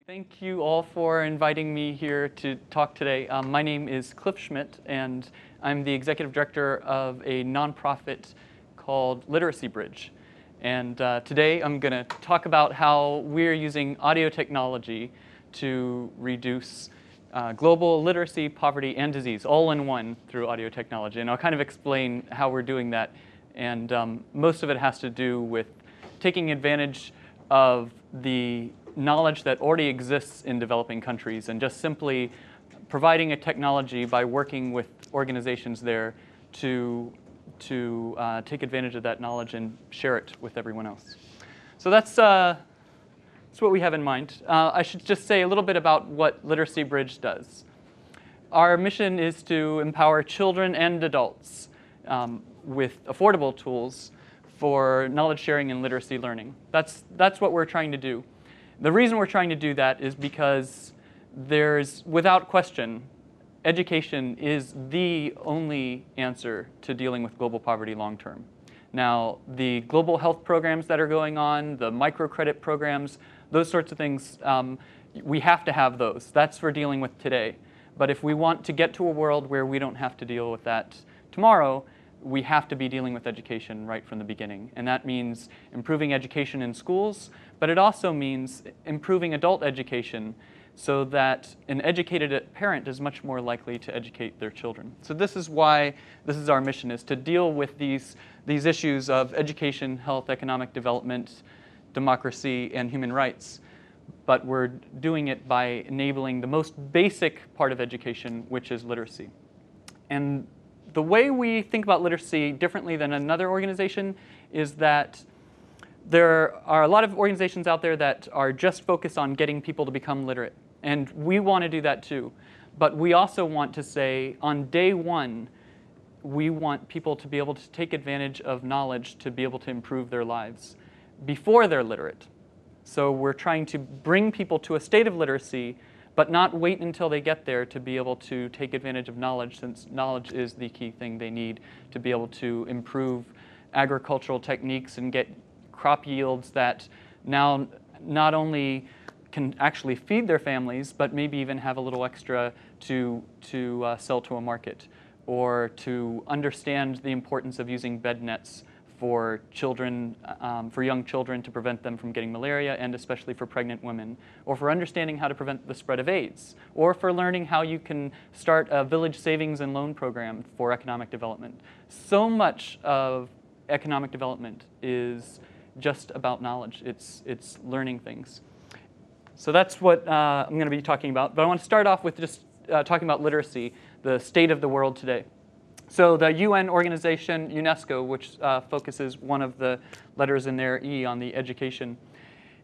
Thank you all for inviting me here to talk today. My name is Cliff Schmidt, and I'm the executive director of a nonprofit called Literacy Bridge. And today I'm going to talk about how we're using audio technology to reduce global literacy, poverty, and disease all in one through audio technology. And I'll kind of explain how we're doing that. And most of it has to do with taking advantage of the knowledge that already exists in developing countries and just simply providing a technology by working with organizations there to take advantage of that knowledge and share it with everyone else. So that's what we have in mind. I should just say a little bit about what Literacy Bridge does. Our mission is to empower children and adults with affordable tools for knowledge sharing and literacy learning. That's what we're trying to do. The reason we're trying to do that is because there's, without question, education is the only answer to dealing with global poverty long term. Now, the global health programs that are going on, the microcredit programs, those sorts of things, we have to have those. That's for dealing with today. But if we want to get to a world where we don't have to deal with that tomorrow, we have to be dealing with education right from the beginning. And that means improving education in schools, but it also means improving adult education so that an educated parent is much more likely to educate their children. So this is why this is our mission, is to deal with these issues of education, health, economic development, democracy, and human rights. But we're doing it by enabling the most basic part of education, which is literacy. And the way we think about literacy differently than another organization is that there are a lot of organizations out there that are just focused on getting people to become literate. And we want to do that too. But we also want to say on day one, we want people to be able to take advantage of knowledge to be able to improve their lives before they're literate. So we're trying to bring people to a state of literacy, but not wait until they get there to be able to take advantage of knowledge, since knowledge is the key thing they need to be able to improve agricultural techniques and get crop yields that now not only can actually feed their families, but maybe even have a little extra to sell to a market, or to understand the importance of using bed nets for children, for young children, to prevent them from getting malaria, and especially for pregnant women, or for understanding how to prevent the spread of AIDS, or for learning how you can start a village savings and loan program for economic development. So much of economic development is just about knowledge. It's learning things. So that's what I'm going to be talking about. But I want to start off with just talking about literacy, the state of the world today. So the UN organization, UNESCO, which focuses one of the letters in their E on the education,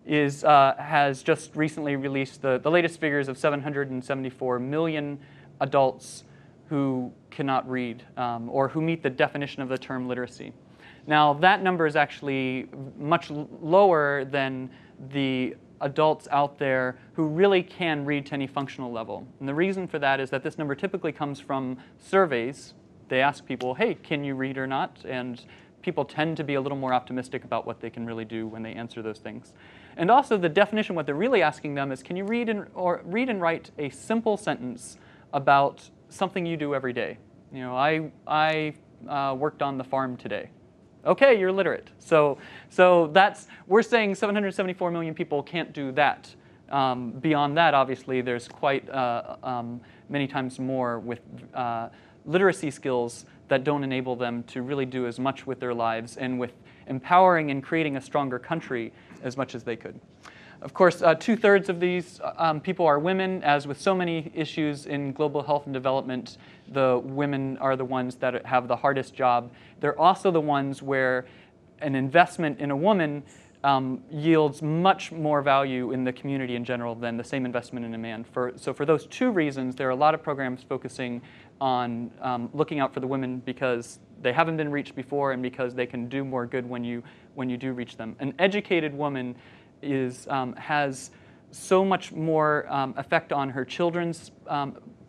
has just recently released the latest figures of 774 million adults who cannot read or who meet the definition of the term literacy. Now, that number is actually much lower than the adults out there who really can read to any functional level. And the reason for that is that this number typically comes from surveys. They ask people, hey, can you read or not? And people tend to be a little more optimistic about what they can really do when they answer those things. And also the definition, what they're really asking them is, can you read and write a simple sentence about something you do every day? You know, I worked on the farm today. Okay, you're literate. So we're saying 774 million people can't do that. Beyond that, obviously, there's quite many times more with literacy skills that don't enable them to really do as much with their lives and with empowering and creating a stronger country as much as they could. Of course, 2/3 of these people are women. As with so many issues in global health and development, the women are the ones that have the hardest job. They're also the ones where an investment in a woman yields much more value in the community in general than the same investment in a man. So for those two reasons, there are a lot of programs focusing on looking out for the women because they haven't been reached before and because they can do more good when you do reach them. An educated woman has so much more effect on her children's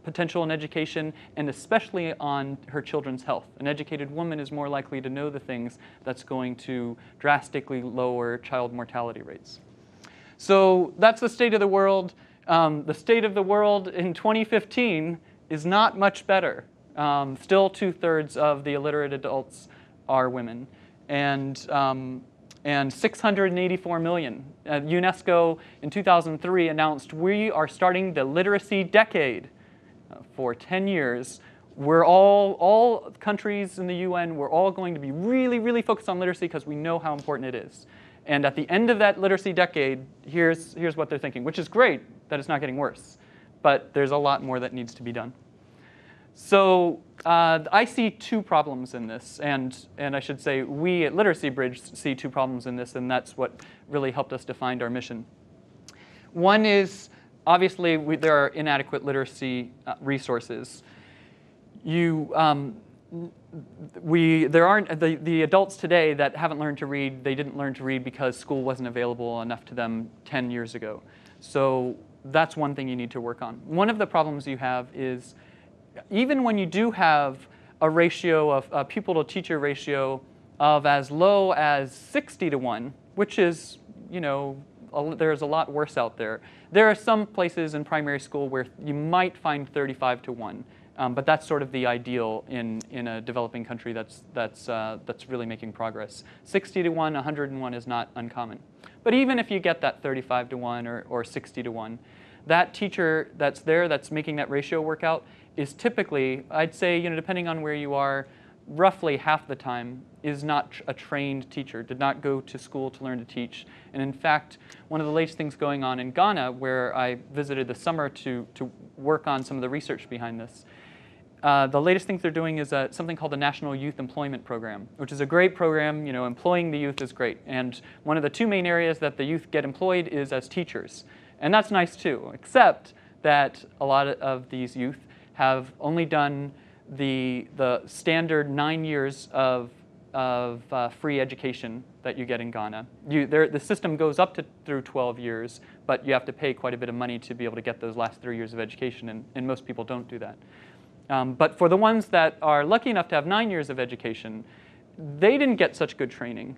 potential in education, and especially on her children's health. An educated woman is more likely to know the things that's going to drastically lower child mortality rates. So that's the state of the world. The state of the world in 2015 is not much better. Still 2/3 of the illiterate adults are women. And 684 million. UNESCO in 2003 announced we are starting the literacy decade for 10 years. We're all countries in the UN, we're all going to be really, really focused on literacy because we know how important it is. And at the end of that literacy decade, here's what they're thinking, which is great that it's not getting worse. But there's a lot more that needs to be done. So I see two problems in this, and I should say we at Literacy Bridge see two problems in this, and that's what really helped us define our mission. One is, obviously, there are inadequate literacy resources. There aren't the adults today that haven't learned to read. They didn't learn to read because school wasn't available enough to them 10 years ago. So that's one thing you need to work on. One of the problems you have is even when you do have a ratio of a pupil to teacher ratio of as low as 60 to 1, which is, there's a lot worse out there. There are some places in primary school where you might find 35 to 1. But that's sort of the ideal in a developing country that's really making progress. 60 to 1, 101 is not uncommon. But even if you get that 35 to 1 or 60 to 1, that teacher that's there that's making that ratio work out is typically, I'd say, depending on where you are, roughly half the time is not a trained teacher, did not go to school to learn to teach. And in fact, one of the latest things going on in Ghana, where I visited this summer to work on some of the research behind this, the latest things they're doing is something called the National Youth Employment Program, which is a great program. Employing the youth is great. And one of the two main areas that the youth get employed is as teachers. And that's nice too, except that a lot of these youth have only done the standard 9 years of free education that you get in Ghana. The system goes up through 12 years, but you have to pay quite a bit of money to be able to get those last 3 years of education, and most people don't do that. But for the ones that are lucky enough to have 9 years of education, they didn't get such good training,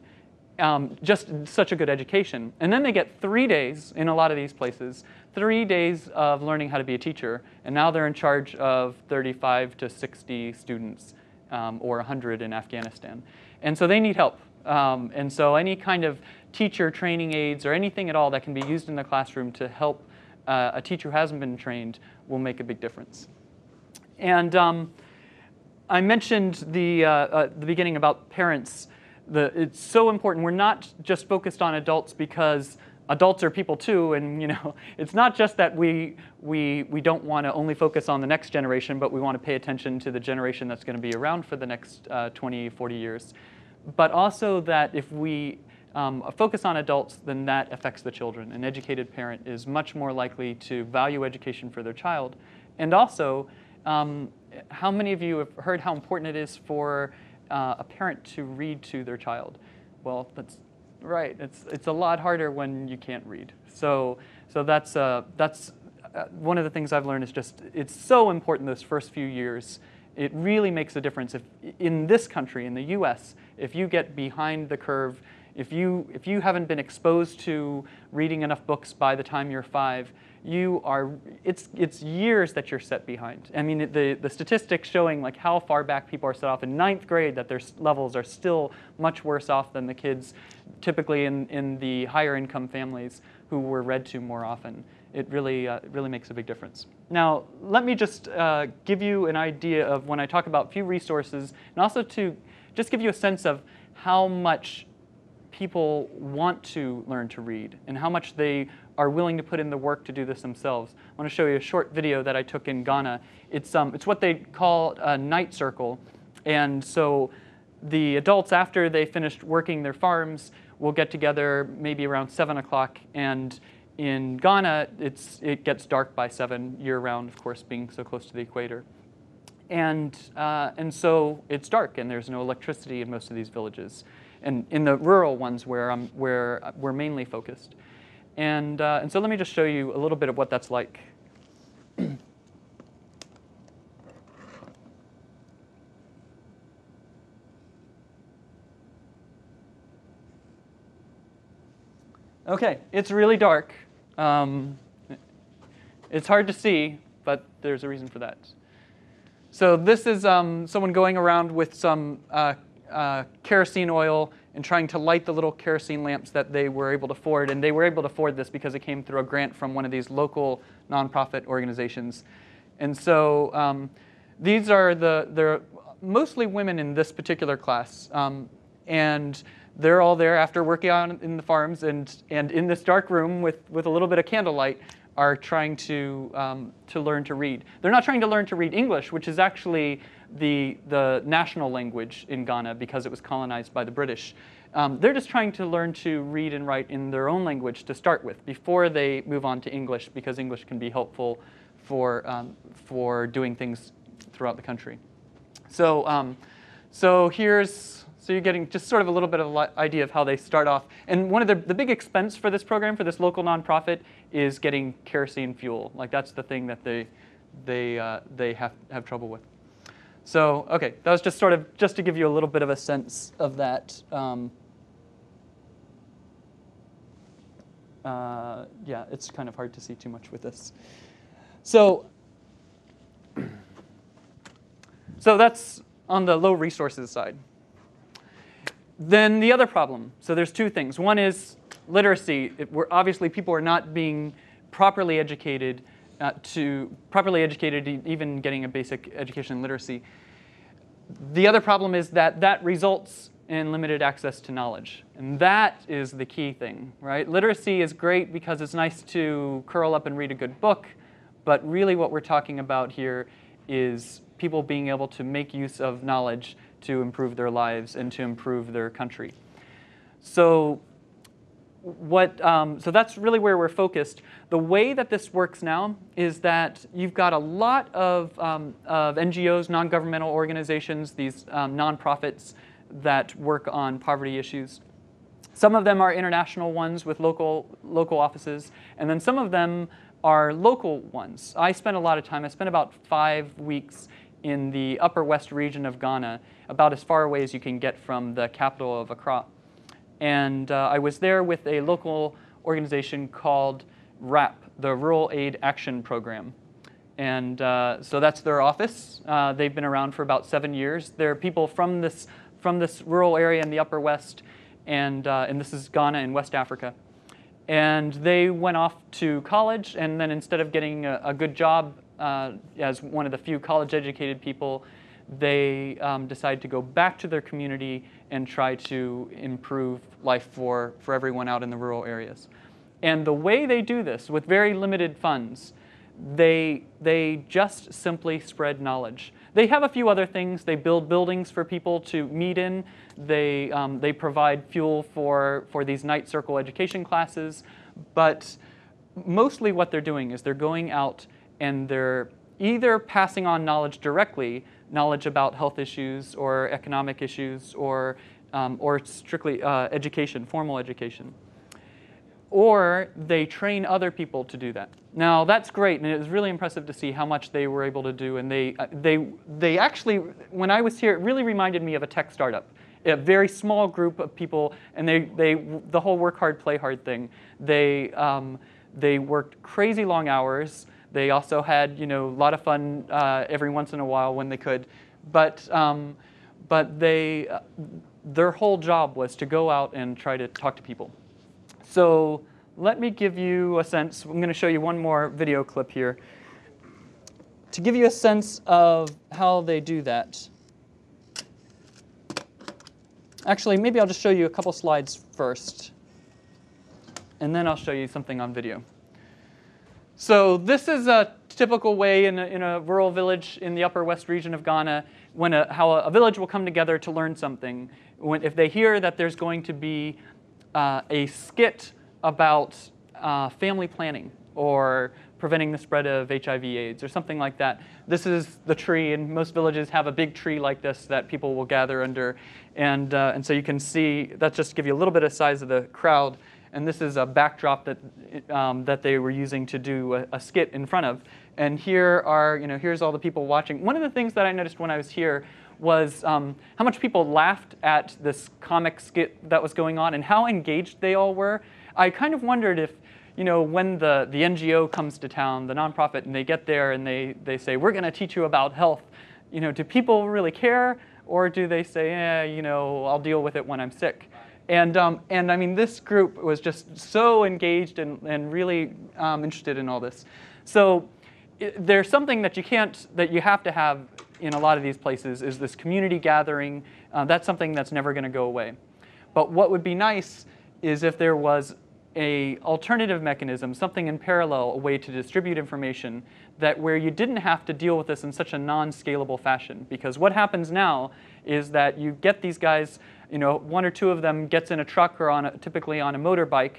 just such a good education. And then they get 3 days, in a lot of these places, 3 days of learning how to be a teacher. And now they're in charge of 35 to 60 students, or 100 in Afghanistan. And so they need help. And so any kind of teacher training aids or anything at all that can be used in the classroom to help a teacher who hasn't been trained will make a big difference. And I mentioned the beginning about parents. It's so important. We're not just focused on adults because adults are people too, and it's not just that we don't want to only focus on the next generation, but we want to pay attention to the generation that's going to be around for the next 20, 40 years. But also that if we focus on adults, then that affects the children. An educated parent is much more likely to value education for their child. And also, how many of you have heard how important it is for a parent to read to their child? Well, that's right. It's a lot harder when you can't read. So that's one of the things I've learned is just it's so important those first few years. It really makes a difference. If in this country, in the U.S., if you get behind the curve, if you haven't been exposed to reading enough books by the time you're 5, it's years that you're set behind. I mean, the statistics showing like how far back people are set off in 9th grade, that their levels are still much worse off than the kids typically in the higher income families who were read to more often. It really makes a big difference. Now, let me just give you an idea of when I talk about few resources, and also to just give you a sense of how much people want to learn to read and how much they are willing to put in the work to do this themselves. I want to show you a short video that I took in Ghana. It's what they call a night circle. And so the adults, after they finished working their farms, will get together maybe around 7 o'clock. And in Ghana, it gets dark by 7 year-round, of course, being so close to the equator. And so it's dark, and there's no electricity in most of these villages, and in the rural ones where we're mainly focused. And so let me just show you a little bit of what that's like. Okay, it's really dark. It's hard to see, but there's a reason for that. So this is someone going around with some kerosene oil and trying to light the little kerosene lamps that they were able to afford. And they were able to afford this because it came through a grant from one of these local nonprofit organizations. And so these are they're mostly women in this particular class. And they're all there after working out in the farms and in this dark room with a little bit of candlelight are trying to learn to read. They're not trying to learn to read English, which is actually the national language in Ghana because it was colonized by the British. They're just trying to learn to read and write in their own language to start with before they move on to English, because English can be helpful for doing things throughout the country. So you're getting just sort of a little bit of an idea of how they start off. And one of the big expense for this program, for this local nonprofit, is getting kerosene fuel. Like that's the thing that they have trouble with. So okay, that was just sort of just to give you a little bit of a sense of that. Yeah, it's kind of hard to see too much with this. So that's on the low resources side. Then the other problem, so there's two things. One is literacy. Obviously people are not being properly educated even getting a basic education in literacy. The other problem is that results in limited access to knowledge. And that is the key thing, right? Literacy is great because it's nice to curl up and read a good book, but really what we're talking about here is people being able to make use of knowledge to improve their lives and to improve their country. So that's really where we're focused. The way that this works now is that you've got a lot of NGOs, non-governmental organizations, these nonprofits that work on poverty issues. Some of them are international ones with local offices, and then some of them are local ones. I spent a lot of time. I spent about 5 weeks in the upper west region of Ghana, about as far away as you can get from the capital of Accra. And I was there with a local organization called RAP, the Rural Aid Action Program. And so that's their office. They've been around for about 7 years. They're people from this rural area in the upper west, and this is Ghana in West Africa. And they went off to college, and then instead of getting a good job as one of the few college-educated people, they decided to go back to their community and try to improve life for everyone out in the rural areas. And the way they do this, with very limited funds, they just simply spread knowledge. They have a few other things. They build buildings for people to meet in. They provide fuel for these night circle education classes. But mostly what they're doing is they're going out and they're either passing on knowledge directly, knowledge about health issues or economic issues or strictly education, formal education. Or they train other people to do that. Now that's great, and it was really impressive to see how much they were able to do. And they actually, when I was here, it really reminded me of a tech startup. A very small group of people, and the whole work hard, play hard thing. They worked crazy long hours. They also had a lot of fun every once in a while when they could, but their whole job was to go out and try to talk to people. So let me give you a sense. I'm going to show you one more video clip here to give you a sense of how they do that. Actually, maybe I'll just show you a couple slides first, and then I'll show you something on video. So this is a typical way in a rural village in the upper west region of Ghana how a village will come together to learn something. If they hear that there's going to be a skit about family planning or preventing the spread of HIV/AIDS or something like that. This is the tree, and most villages have a big tree like this that people will gather under. And so you can see, that's just to give you a little bit of size of the crowd. And this is a backdrop that they were using to do a skit in front of. And here's all the people watching. One of the things that I noticed when I was here was how much people laughed at this comic skit that was going on and how engaged they all were. I kind of wondered if, when the NGO comes to town, the nonprofit, and they get there and they say, we're going to teach you about health, do people really care? Or do they say, I'll deal with it when I'm sick? And I mean, this group was just so engaged and really interested in all this. So there's something that you have to have in a lot of these places is this community gathering. That's something that's never going to go away. But what would be nice is if there was an alternative mechanism, something in parallel, a way to distribute information where you didn't have to deal with this in such a non-scalable fashion. Because what happens now is that you get these guys, one or two of them gets in a truck or typically on a motorbike,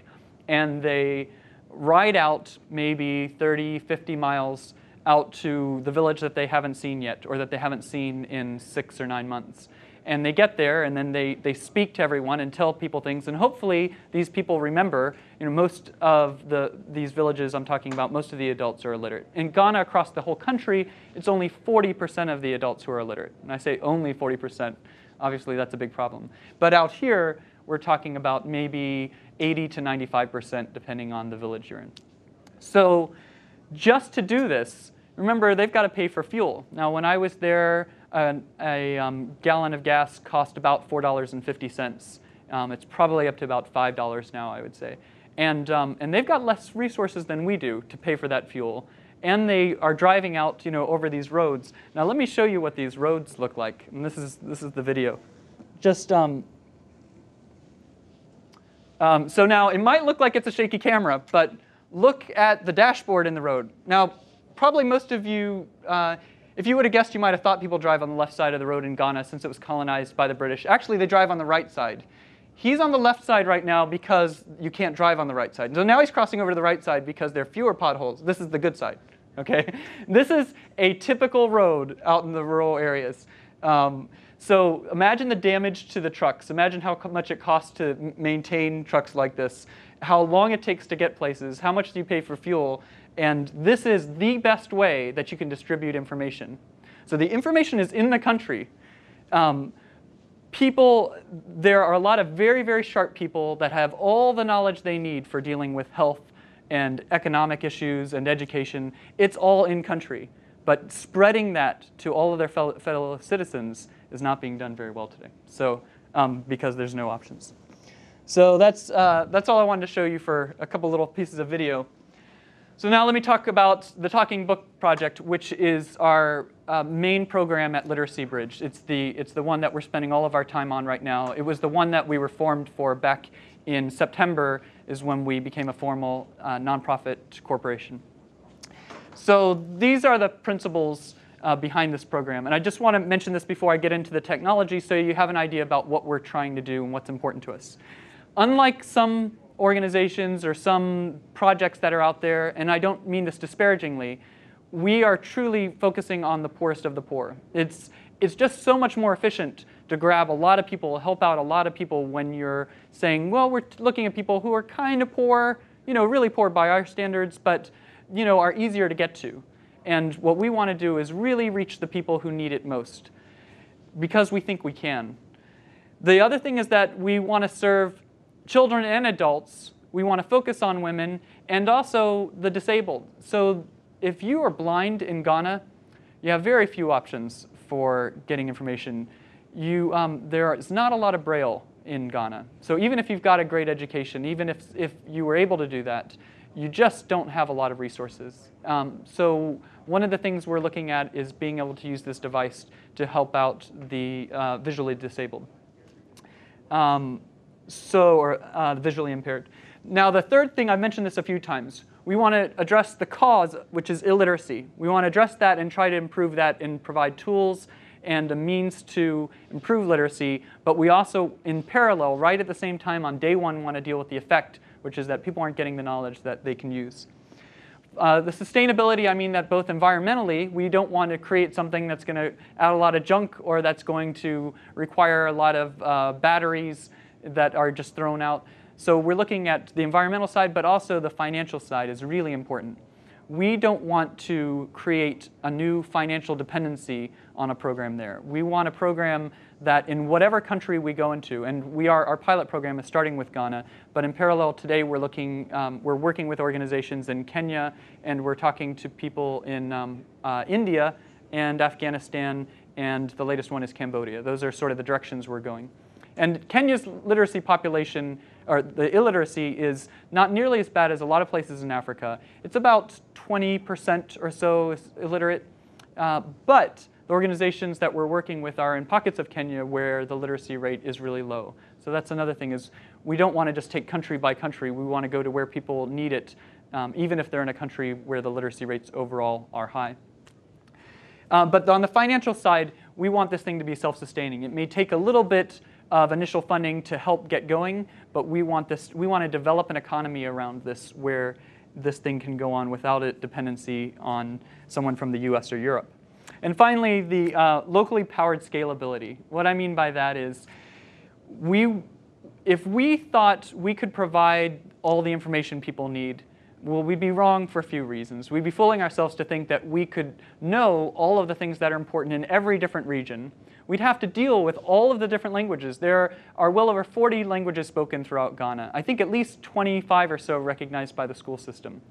and they ride out maybe 30, 50 miles out to the village that they haven't seen yet, or that they haven't seen in 6 or 9 months. And they get there, and then they speak to everyone and tell people things. And hopefully, these people remember. Most of these villages I'm talking about, most of the adults are illiterate. In Ghana, across the whole country, it's only 40% of the adults who are illiterate. And I say only 40%. Obviously, that's a big problem. But out here, we're talking about maybe 80 to 95%, depending on the village you're in. So just to do this, remember, they've got to pay for fuel. Now, when I was there, a gallon of gas cost about $4.50. It's probably up to about $5 now, I would say. And they've got less resources than we do to pay for that fuel. And they are driving out, over these roads. Now, let me show you what these roads look like. And this is the video. Just so now it might look like it's a shaky camera, but look at the dashboard in the road. Now, probably most of you. If you would have guessed, you might have thought people drive on the left side of the road in Ghana since it was colonized by the British. Actually, they drive on the right side. He's on the left side right now because you can't drive on the right side. So now he's crossing over to the right side because there are fewer potholes. This is the good side. Okay? This is a typical road out in the rural areas. So imagine the damage to the trucks. Imagine how much it costs to maintain trucks like this, how long it takes to get places, how much do you pay for fuel. And this is the best way that you can distribute information. So the information is in the country. There are a lot of very, very sharp people that have all the knowledge they need for dealing with health and economic issues and education. It's all in country. But spreading that to all of their fellow citizens is not being done very well today. So because there's no options. So that's all I wanted to show you for a couple little pieces of video. So now let me talk about the Talking Book Project, which is our main program at Literacy Bridge. It's the one that we're spending all of our time on right now. It was the one that we were formed for back in September, is when we became a formal nonprofit corporation. So these are the principles behind this program. And I just want to mention this before I get into the technology so you have an idea about what we're trying to do and what's important to us. Unlike some organizations or some projects that are out there, and I don't mean this disparagingly, we are truly focusing on the poorest of the poor. It's just so much more efficient to grab a lot of people, help out a lot of people when you're saying, well, we're looking at people who are kind of poor, really poor by our standards, but are easier to get to. And what we want to do is really reach the people who need it most, because we think we can. The other thing is that we want to serve children and adults. We want to focus on women and also the disabled. So if you are blind in Ghana, you have very few options for getting information. There is not a lot of Braille in Ghana. So even if you've got a great education, even if you were able to do that, you just don't have a lot of resources. So one of the things we're looking at is being able to use this device to help out the visually disabled. Visually impaired. Now, the third thing, I've mentioned this a few times, we want to address the cause, which is illiteracy. We want to address that and try to improve that and provide tools and a means to improve literacy. But we also, in parallel, right at the same time, on day one, want to deal with the effect, which is that people aren't getting the knowledge that they can use. The sustainability, I mean that both environmentally, we don't want to create something that's going to add a lot of junk or that's going to require a lot of batteries that are just thrown out. So we're looking at the environmental side, but also the financial side is really important. We don't want to create a new financial dependency on a program there. We want a program that in whatever country we go into, and our pilot program is starting with Ghana, but in parallel today we're working with organizations in Kenya, and we're talking to people in India and Afghanistan, and the latest one is Cambodia. Those are sort of the directions we're going. And Kenya's literacy population, or the illiteracy, is not nearly as bad as a lot of places in Africa. It's about 20% or so is illiterate. But the organizations that we're working with are in pockets of Kenya where the literacy rate is really low. So that's another thing, is we don't want to just take country by country. We want to go to where people need it, even if they're in a country where the literacy rates overall are high. But on the financial side, we want this thing to be self-sustaining. It may take a little bit of initial funding to help get going, but we want to develop an economy around this where this thing can go on without a dependency on someone from the US or Europe. And finally, the locally powered scalability. What I mean by that is, if we thought we could provide all the information people need, well, we'd be wrong for a few reasons. We'd be fooling ourselves to think that we could know all of the things that are important in every different region. We'd have to deal with all of the different languages. There are well over 40 languages spoken throughout Ghana. I think at least 25 or so recognized by the school system.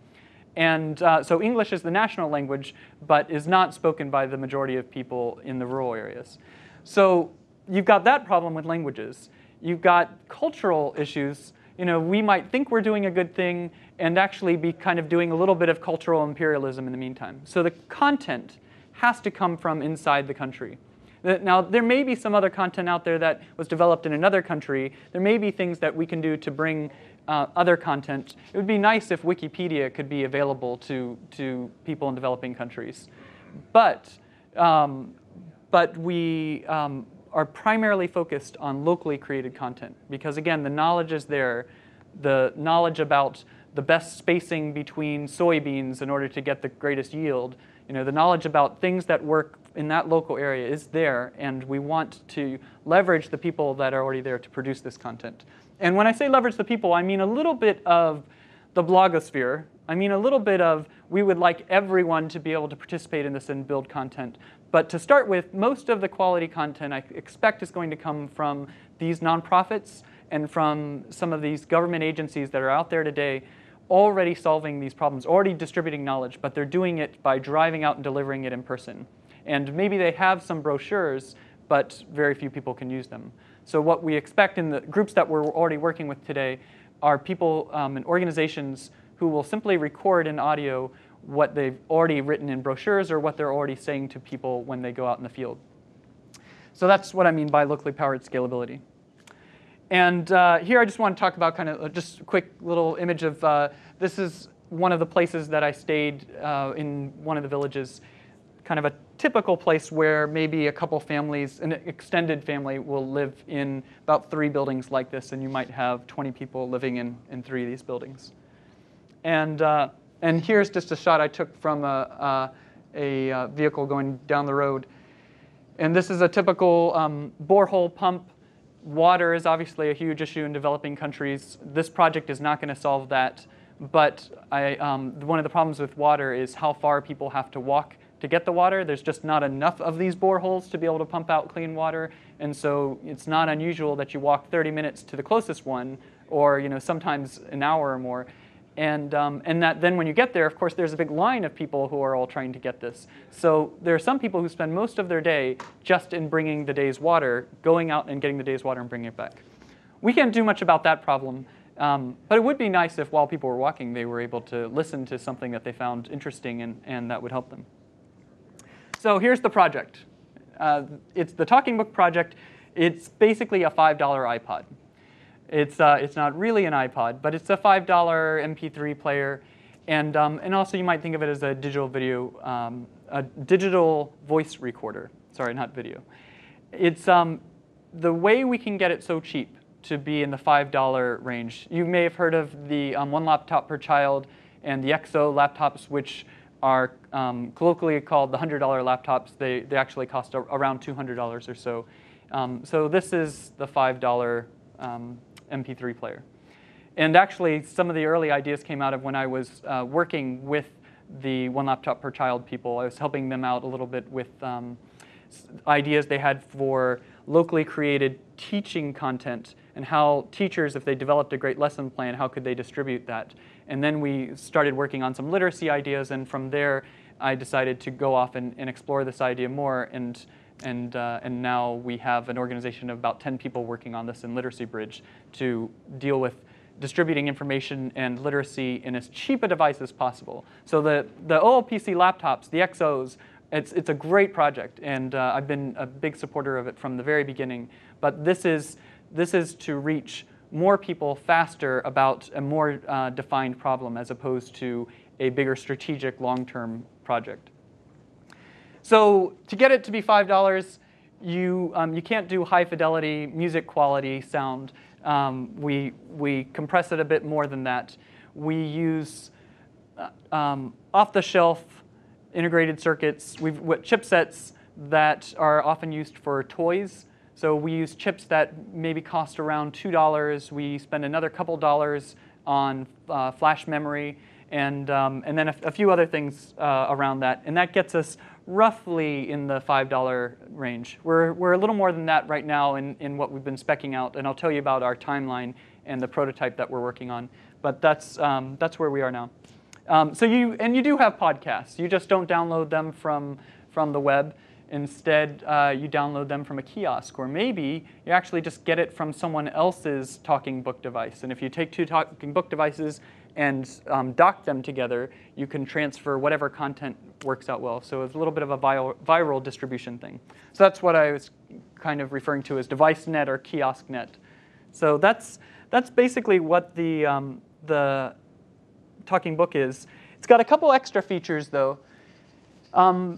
And so English is the national language, but is not spoken by the majority of people in the rural areas. So you've got that problem with languages. You've got cultural issues. We might think we're doing a good thing and actually be kind of doing a little bit of cultural imperialism in the meantime. So the content has to come from inside the country. Now, there may be some other content out there that was developed in another country. There may be things that we can do to bring other content. It would be nice if Wikipedia could be available to people in developing countries. But we are primarily focused on locally created content. Because again, the knowledge is there. The knowledge about the best spacing between soybeans in order to get the greatest yield. The knowledge about things that work in that local area is there, and we want to leverage the people that are already there to produce this content. And when I say leverage the people, I mean a little bit of the blogosphere. I mean a little bit of, we would like everyone to be able to participate in this and build content. But to start with, most of the quality content I expect is going to come from these nonprofits and from some of these government agencies that are out there today already solving these problems, already distributing knowledge, but they're doing it by driving out and delivering it in person. And maybe they have some brochures, but very few people can use them. So what we expect in the groups that we're already working with today are people and organizations who will simply record in audio what they've already written in brochures or what they're already saying to people when they go out in the field. So that's what I mean by locally powered scalability. And here I just want to talk about kind of just a quick little image of, this is one of the places that I stayed in one of the villages, kind of a typical place where maybe a couple families, an extended family, will live in about 3 buildings like this, and you might have 20 people living in 3 of these buildings. And here's just a shot I took from a vehicle going down the road. And this is a typical borehole pump. Water is obviously a huge issue in developing countries. This project is not going to solve that. But one of the problems with water is how far people have to walk to get the water. There's just not enough of these boreholes to be able to pump out clean water. And so it's not unusual that you walk 30 minutes to the closest one, or sometimes an hour or more. And that then when you get there, of course, there's a big line of people who are all trying to get this. So there are some people who spend most of their day just in bringing the day's water, going out and getting the day's water and bringing it back. We can't do much about that problem. But it would be nice if while people were walking, they were able to listen to something that they found interesting, and that would help them. So here's the project. It's the Talking Book project. It's basically a $5 iPod. It's not really an iPod, but it's a $5 MP3 player. And also you might think of it as a digital video, a digital voice recorder. Sorry, not video. It's the way we can get it so cheap to be in the $5 range. You may have heard of the one laptop per child and the EXO laptops, which are colloquially called the $100 laptops. They actually cost around $200 or so. So this is the $5 MP3 player. And actually, some of the early ideas came out of when I was working with the one laptop per child people. I was helping them out a little bit with ideas they had for locally created teaching content and how teachers, if they developed a great lesson plan, how could they distribute that. And then we started working on some literacy ideas, and from there I decided to go off and explore this idea more, and now we have an organization of about 10 people working on this in Literacy Bridge to deal with distributing information and literacy in as cheap a device as possible. So the OLPC laptops, the XOs, it's a great project, and I've been a big supporter of it from the very beginning. But this is to reach more people faster about a more defined problem as opposed to a bigger strategic long-term project. So to get it to be $5, you can't do high fidelity music quality sound. We compress it a bit more than that. We use off-the-shelf integrated circuits. We've chipsets that are often used for toys. So we use chips that maybe cost around $2. We spend another couple dollars on flash memory, and then a few other things around that. And that gets us roughly in the $5 range. We're a little more than that right now in what we've been speccing out, and I'll tell you about our timeline and the prototype that we're working on. But that's where we are now. So you do have podcasts. You just don't download them from the web. Instead, you download them from a kiosk, or maybe you actually just get it from someone else's talking book device. And if you take two talking book devices and dock them together, you can transfer whatever content works out well. So it's a little bit of a viral distribution thing. So that's what I was kind of referring to as device net or kiosk net. So that's basically what the talking book is. It's got a couple extra features, though.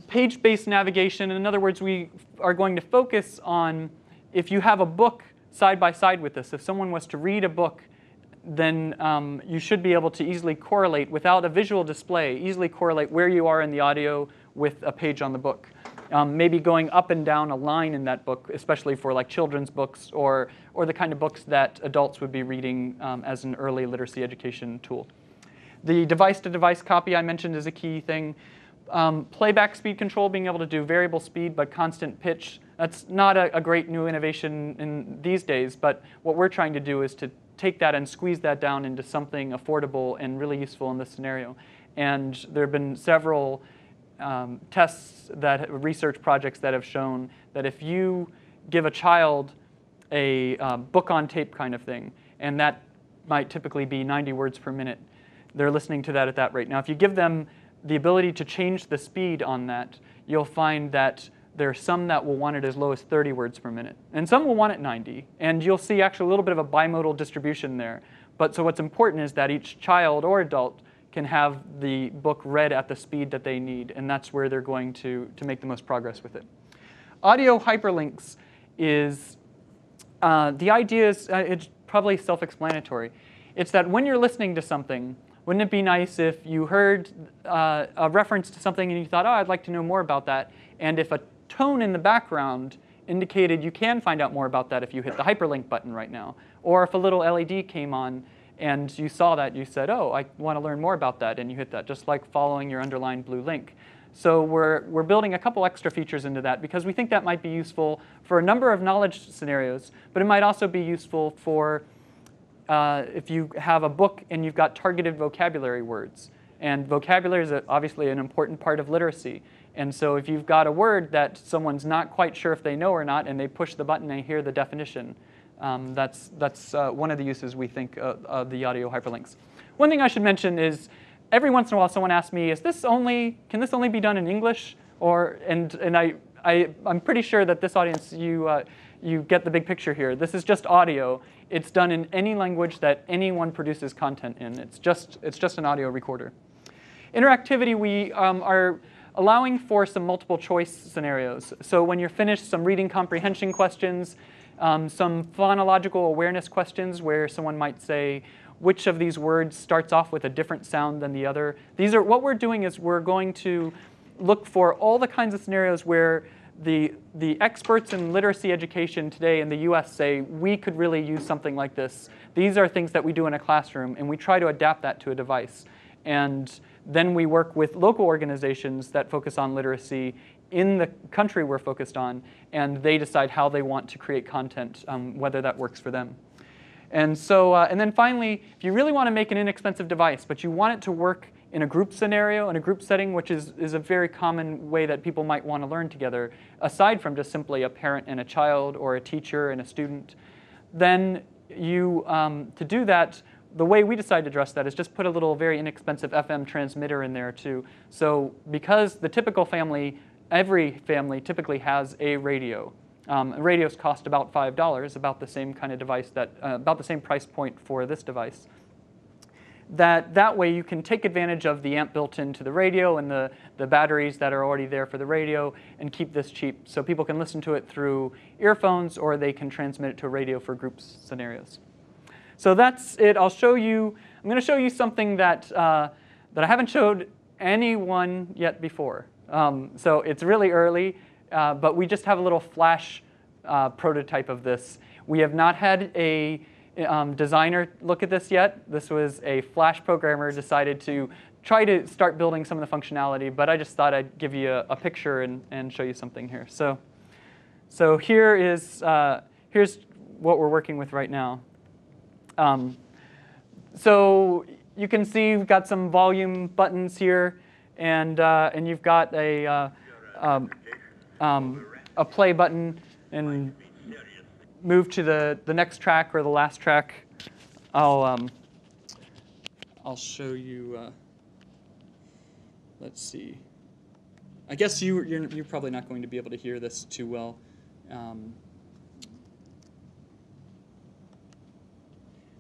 Page-based navigation. In other words, we are going to focus on if you have a book side by side with this. If someone was to read a book, then you should be able to easily correlate, without a visual display, easily correlate where you are in the audio with a page on the book. Maybe going up and down a line in that book, especially for like children's books or the kind of books that adults would be reading as an early literacy education tool. The device-to-device copy I mentioned is a key thing. Playback speed control, being able to do variable speed but constant pitch. That's not a great new innovation in these days, but what we're trying to do is to take that and squeeze that down into something affordable and really useful in this scenario. And there have been several tests, research projects that have shown that if you give a child a book on tape kind of thing, and that might typically be 90 words per minute, they're listening to that at that rate. Now, if you give them the ability to change the speed on that, you'll find that there are some that will want it as low as 30 words per minute, and some will want it 90. And you'll see actually a little bit of a bimodal distribution there. But so what's important is that each child or adult can have the book read at the speed that they need, and that's where they're going to make the most progress with it. Audio hyperlinks is, the idea is, it's probably self-explanatory. It's that when you're listening to something, wouldn't it be nice if you heard a reference to something and you thought, oh, I'd like to know more about that, and if a tone in the background indicated you can find out more about that if you hit the hyperlink button right now, or if a little LED came on and you saw that, you said, oh, I want to learn more about that, and you hit that, just like following your underlined blue link. So we're building a couple extra features into that because we think that might be useful for a number of knowledge scenarios, but it might also be useful for if you have a book and you've got targeted vocabulary words. And vocabulary is obviously an important part of literacy. And so if you've got a word that someone's not quite sure if they know or not, and they push the button and hear the definition, that's one of the uses we think of the audio hyperlinks. One thing I should mention is every once in a while someone asks me, can this only be done in English? And I'm pretty sure that this audience, you get the big picture here. This is just audio. It's done in any language that anyone produces content in. It's just an audio recorder. Interactivity, we are allowing for some multiple choice scenarios. So when you're finished, some reading comprehension questions, some phonological awareness questions where someone might say, which of these words starts off with a different sound than the other. What we're doing is we're going to look for all the kinds of scenarios where the experts in literacy education today in the US say, we could really use something like this. These are things that we do in a classroom, and we try to adapt that to a device. And then we work with local organizations that focus on literacy in the country we're focused on, and they decide how they want to create content, whether that works for them. And so, and then finally, if you really want to make an inexpensive device, but you want it to work in a group scenario, in a group setting, which is a very common way that people might want to learn together, aside from just simply a parent and a child or a teacher and a student, then you, to do that, the way we decided to address that is just put a little very inexpensive FM transmitter in there too. So because the typical family, every family typically has a radio. Radios cost about $5, about the same kind of device that, about the same price point for this device. That way you can take advantage of the amp built into the radio and the batteries that are already there for the radio and keep this cheap so people can listen to it through earphones or they can transmit it to a radio for group scenarios. So that's it. I'll show you, I'm going to show you something that, that I haven't showed anyone yet before. So it's really early. But we just have a little flash prototype of this. We have not had a designer look at this yet. This was a Flash programmer decided to try to start building some of the functionality, but I just thought I'd give you a picture and show you something here. So here is here's what we're working with right now. So you can see we've got some volume buttons here, and you've got a play button and move to the next track or the last track. I'll show you. Let's see. I guess you're probably not going to be able to hear this too well.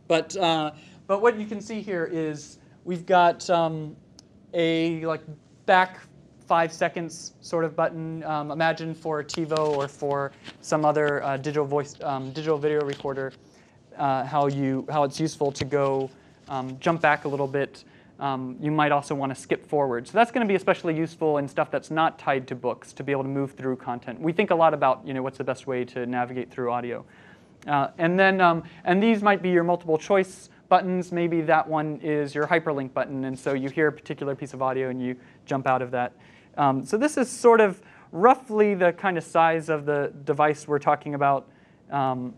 But what you can see here is we've got a back 5 seconds sort of button. Imagine for TiVo or for some other digital video recorder, how it's useful to go jump back a little bit. You might also want to skip forward. So that's going to be especially useful in stuff that's not tied to books to be able to move through content. We think a lot about what's the best way to navigate through audio. And these might be your multiple choice buttons. Maybe that one is your hyperlink button, and so you hear a particular piece of audio and you jump out of that. So this is sort of roughly the kind of size of the device we're talking about, yeah,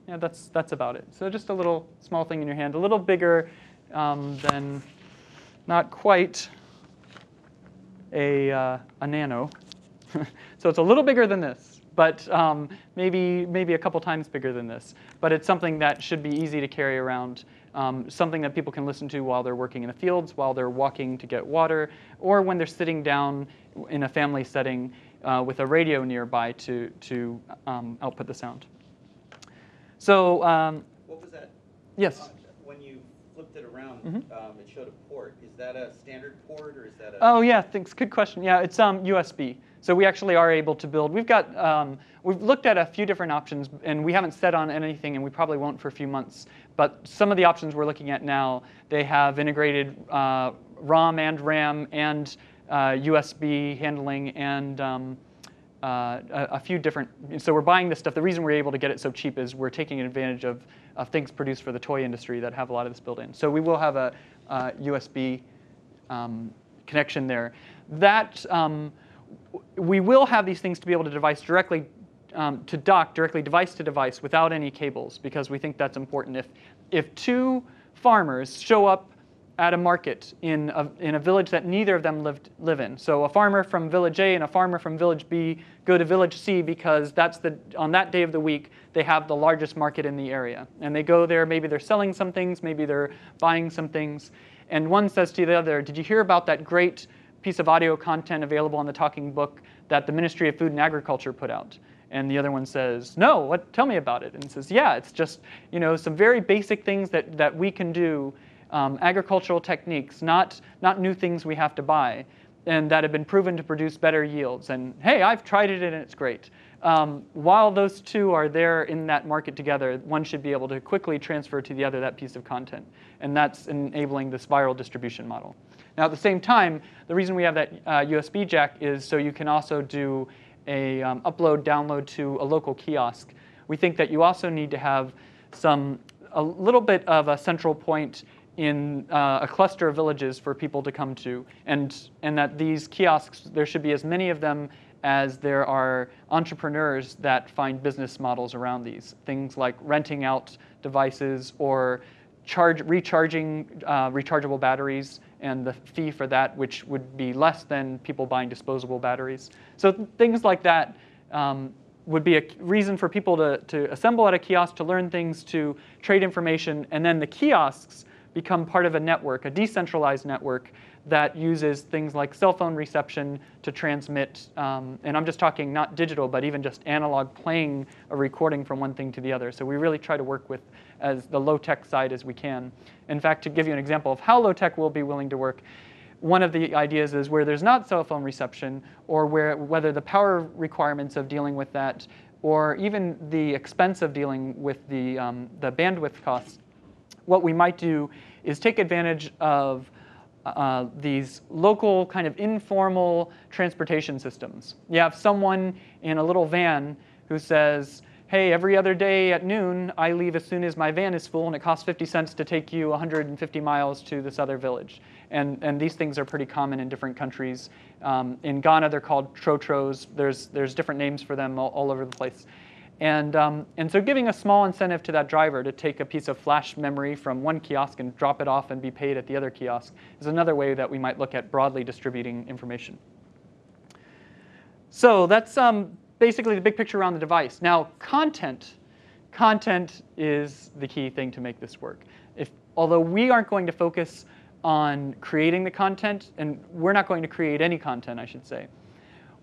that's about it. So just a little small thing in your hand, a little bigger than, not quite a nano. So it's a little bigger than this, but maybe a couple times bigger than this. But it's something that should be easy to carry around. Something that people can listen to while they're working in the fields, while they're walking to get water, or when they're sitting down in a family setting with a radio nearby to output the sound. So what was that? Yes. When you flipped it around, it showed a port. Is that a standard port, or is that a... Oh yeah, thanks. Good question. Yeah, it's USB. So we actually are able to build. We've looked at a few different options, and we haven't set on anything, and we probably won't for a few months. But some of the options we're looking at now, they have integrated ROM and RAM and USB handling and a few different. So we're buying this stuff. The reason we're able to get it so cheap is we're taking advantage of things produced for the toy industry that have a lot of this built in. So we will have a USB connection there. That we will have these things to be able to device directly to dock directly device to device without any cables, because we think that's important. If two farmers show up at a market in a village that neither of them live in, so a farmer from village A and a farmer from village B go to village C because that's on that day of the week they have the largest market in the area, and they go there. Maybe they're selling some things, maybe they're buying some things, and one says to the other, "Did you hear about that great piece of audio content available on the Talking Book that the Ministry of Food and Agriculture put out?" And the other one says, "No, tell me about it." And says, "Yeah, it's just some very basic things that we can do, agricultural techniques, not new things we have to buy, and that have been proven to produce better yields. And hey, I've tried it and it's great." While those two are there in that market together, one should be able to quickly transfer to the other that piece of content, and that's enabling this viral distribution model. Now, at the same time, the reason we have that USB jack is so you can also do a upload, download to a local kiosk. We think that you also need to have a little bit of a central point in a cluster of villages for people to come to, and that these kiosks, there should be as many of them as there are entrepreneurs that find business models around these. Things like renting out devices or recharging rechargeable batteries and the fee for that, which would be less than people buying disposable batteries. So things like that would be a reason for people to assemble at a kiosk, to learn things, to trade information, and then the kiosks become part of a network, a decentralized network that uses things like cell phone reception to transmit, and I'm just talking not digital, but even just analog playing a recording from one thing to the other. So we really try to work with as the low-tech side as we can. In fact, to give you an example of how low-tech we'll be willing to work, one of the ideas is where there's not cell phone reception, or whether the power requirements of dealing with that, or even the expense of dealing with the bandwidth costs, what we might do is take advantage of these local kind of informal transportation systems. You have someone in a little van who says, hey, every other day at noon, I leave as soon as my van is full, and it costs 50 cents to take you 150 miles to this other village. And these things are pretty common in different countries. In Ghana, they're called trotros. There's different names for them all over the place. And so giving a small incentive to that driver to take a piece of flash memory from one kiosk and drop it off and be paid at the other kiosk is another way that we might look at broadly distributing information. So that's basically the big picture around the device. Now, content is the key thing to make this work. Although we aren't going to focus on creating the content, and we're not going to create any content, I should say,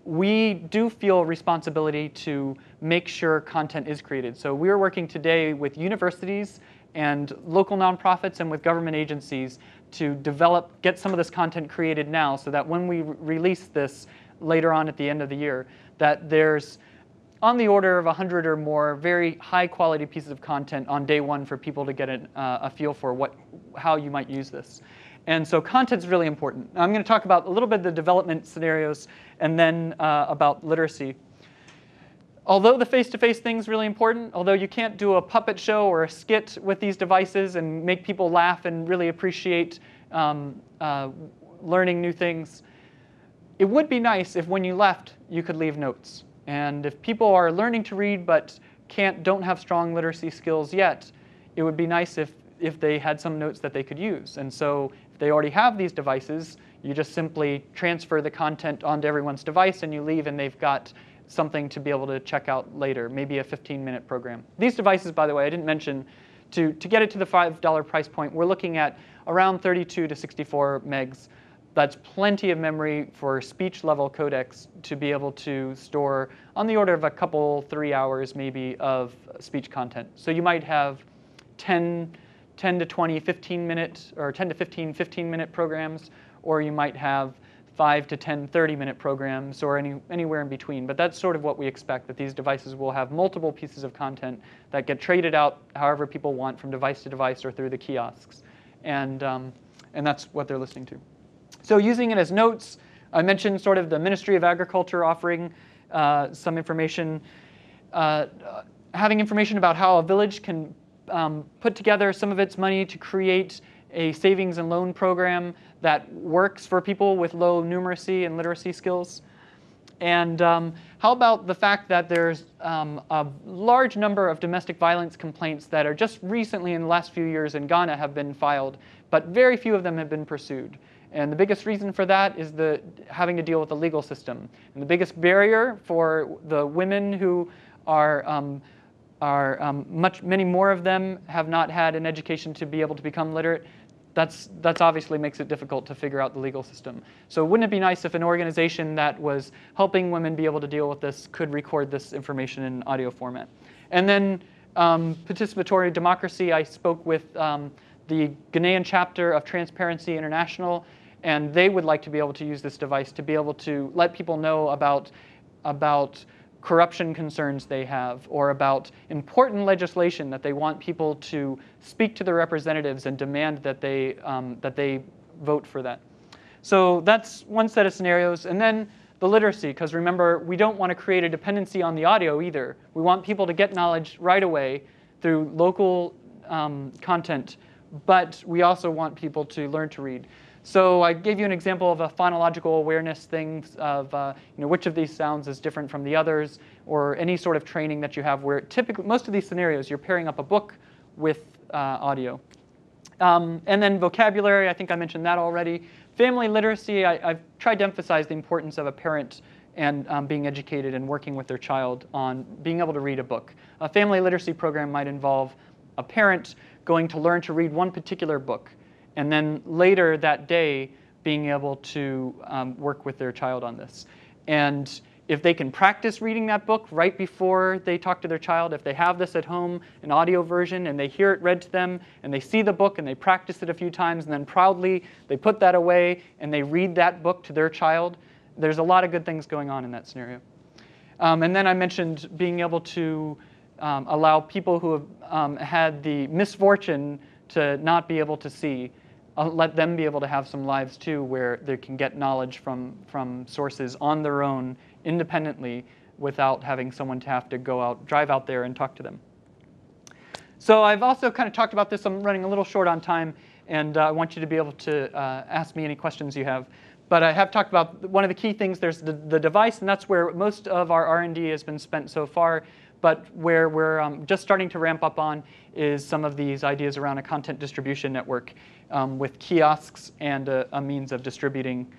we do feel responsibility to make sure content is created. So we're working today with universities and local nonprofits and with government agencies to get some of this content created now, so that when we release this later on at the end of the year, that there's on the order of 100 or more very high quality pieces of content on day one for people to get a feel for how you might use this. And so content's really important. I'm going to talk about a little bit of the development scenarios and then about literacy. Although the face-to-face thing's really important, although you can't do a puppet show or a skit with these devices and make people laugh and really appreciate learning new things, it would be nice if when you left, you could leave notes. And if people are learning to read but don't have strong literacy skills yet, it would be nice if they had some notes that they could use. And so if they already have these devices, you just simply transfer the content onto everyone's device and you leave and they've got something to be able to check out later, maybe a 15-minute program. These devices, by the way, I didn't mention, to get it to the $5 price point, we're looking at around 32 to 64 megs. That's plenty of memory for speech-level codecs to be able to store on the order of a couple, 3 hours maybe of speech content. So you might have 10 to 20 15-minute, or 10 to 15 15-minute programs, or you might have 5 to 10 30-minute programs, or anywhere in between. But that's sort of what we expect, that these devices will have multiple pieces of content that get traded out however people want from device to device or through the kiosks. And that's what they're listening to. So using it as notes, I mentioned sort of the Ministry of Agriculture offering some information, having information about how a village can put together some of its money to create a savings and loan program that works for people with low numeracy and literacy skills. And how about the fact that there's a large number of domestic violence complaints that are just recently in the last few years in Ghana have been filed, but very few of them have been pursued. And the biggest reason for that is having to deal with the legal system. And the biggest barrier for the women who many more of them have not had an education to be able to become literate. That's obviously makes it difficult to figure out the legal system. So wouldn't it be nice if an organization that was helping women be able to deal with this could record this information in audio format? And then participatory democracy, I spoke with the Ghanaian chapter of Transparency International, and they would like to be able to use this device to be able to let people know about corruption concerns they have, or about important legislation that they want people to speak to their representatives and demand that they vote for that. So that's one set of scenarios. And then the literacy, because remember, we don't want to create a dependency on the audio either. We want people to get knowledge right away through local content but we also want people to learn to read. So I gave you an example of a phonological awareness thing of which of these sounds is different from the others, or any sort of training that you have where typically, most of these scenarios, you're pairing up a book with audio. And then vocabulary, I think I mentioned that already. Family literacy, I've tried to emphasize the importance of a parent and being educated and working with their child on being able to read a book. A family literacy program might involve a parent going to learn to read one particular book, and then later that day being able to work with their child on this. And if they can practice reading that book right before they talk to their child, if they have this at home, an audio version, and they hear it read to them, and they see the book, and they practice it a few times, and then proudly they put that away, and they read that book to their child, there's a lot of good things going on in that scenario. And then I mentioned being able to allow people who have had the misfortune to not be able to see, let them be able to have some lives too where they can get knowledge from sources on their own independently without having someone to have to drive out there and talk to them. So I've also kind of talked about this. I'm running a little short on time, and I want you to be able to ask me any questions you have. But I have talked about one of the key things. There's the device, and that's where most of our R&D has been spent so far. But where we're just starting to ramp up on is some of these ideas around a content distribution network with kiosks and a means of distributing.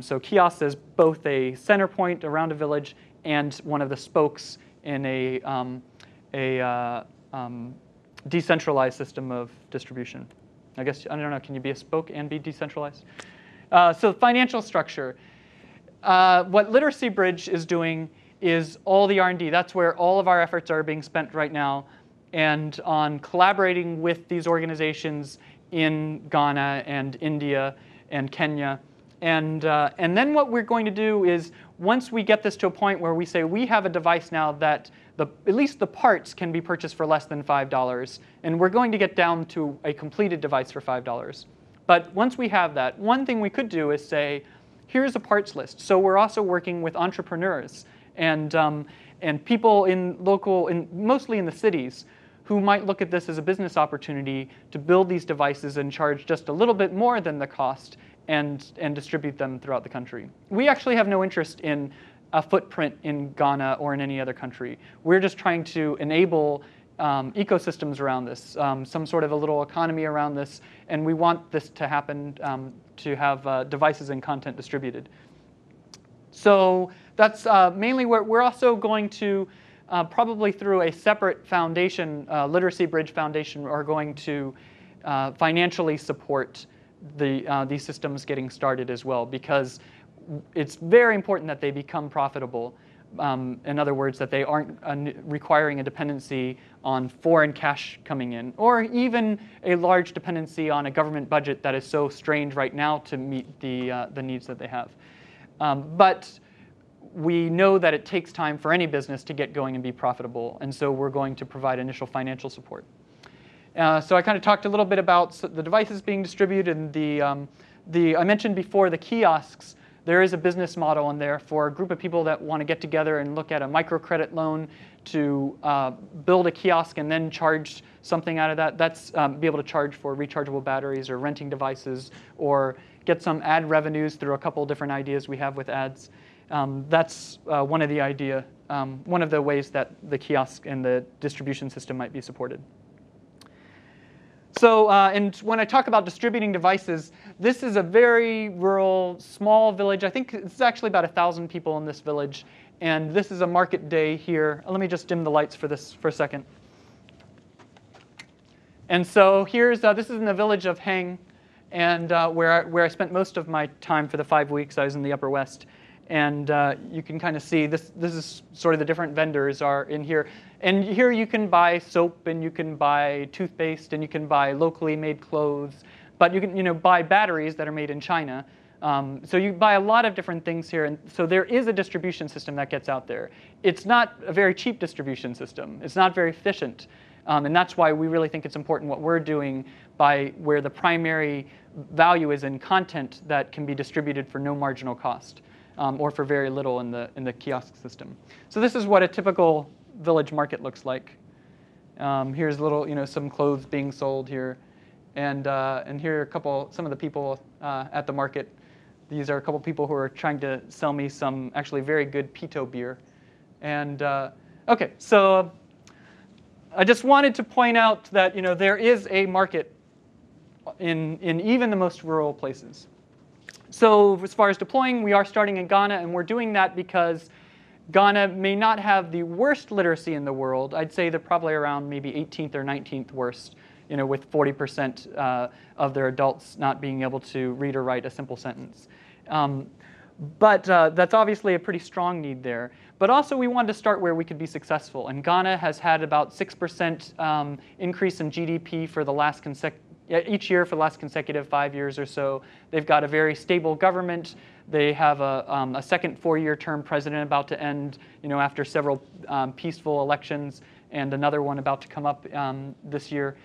So kiosks is both a center point around a village and one of the spokes in a decentralized system of distribution. I guess, I don't know, can you be a spoke and be decentralized? So financial structure. What Literacy Bridge is doing is all the R&D. That's where all of our efforts are being spent right now, and on collaborating with these organizations in Ghana and India and Kenya. And then what we're going to do is, once we get this to a point where we say we have a device now that at least the parts can be purchased for less than $5, and we're going to get down to a completed device for $5. But once we have that, one thing we could do is say, here's a parts list. So we're also working with entrepreneurs and people mostly in the cities, who might look at this as a business opportunity to build these devices and charge just a little bit more than the cost and distribute them throughout the country. We actually have no interest in a footprint in Ghana or in any other country. We're just trying to enable ecosystems around this, some sort of a little economy around this, and we want this to happen, to have devices and content distributed. So that's mainly where we're also going to, probably through a separate foundation, Literacy Bridge Foundation, are going to financially support these systems getting started as well, because it's very important that they become profitable. In other words, that they aren't requiring a dependency on foreign cash coming in, or even a large dependency on a government budget that is so strained right now to meet the needs that they have. But we know that it takes time for any business to get going and be profitable, and so we're going to provide initial financial support. So I kind of talked a little bit about the devices being distributed, and I mentioned before the kiosks. There is a business model in there for a group of people that want to get together and look at a microcredit loan to build a kiosk and then charge something out of that. That's be able to charge for rechargeable batteries or renting devices, or get some ad revenues through a couple of different ideas we have with ads. That's one of the ways that the kiosk and the distribution system might be supported. So, and when I talk about distributing devices, this is a very rural, small village. I think it's actually about 1,000 people in this village. And this is a market day here. Let me just dim the lights for this for a second. And so here's, this is in the village of Heng, and where I spent most of my time for the 5 weeks. I was in the Upper West. And you can kind of see this is sort of the different vendors are in here. And here you can buy soap, and you can buy toothpaste, and you can buy locally made clothes. But you can buy batteries that are made in China. So you buy a lot of different things here. And so there is a distribution system that gets out there. It's not a very cheap distribution system. It's not very efficient. And that's why we really think it's important what we're doing by where the primary value is in content that can be distributed for no marginal cost. Or for very little in the kiosk system. So this is what a typical village market looks like. Here's little, some clothes being sold here, And here are some of the people at the market. These are a couple people who are trying to sell me some actually very good Pito beer. And OK, so I just wanted to point out that there is a market in even the most rural places. So as far as deploying, we are starting in Ghana, and we're doing that because Ghana may not have the worst literacy in the world. I'd say they're probably around maybe 18th or 19th worst, with 40% of their adults not being able to read or write a simple sentence. But that's obviously a pretty strong need there. But also, we wanted to start where we could be successful. And Ghana has had about 6% increase in GDP for the last each year for the last consecutive 5 years or so. They've got a very stable government. They have a second 4-year term president about to end, after several peaceful elections, and another one about to come up this year.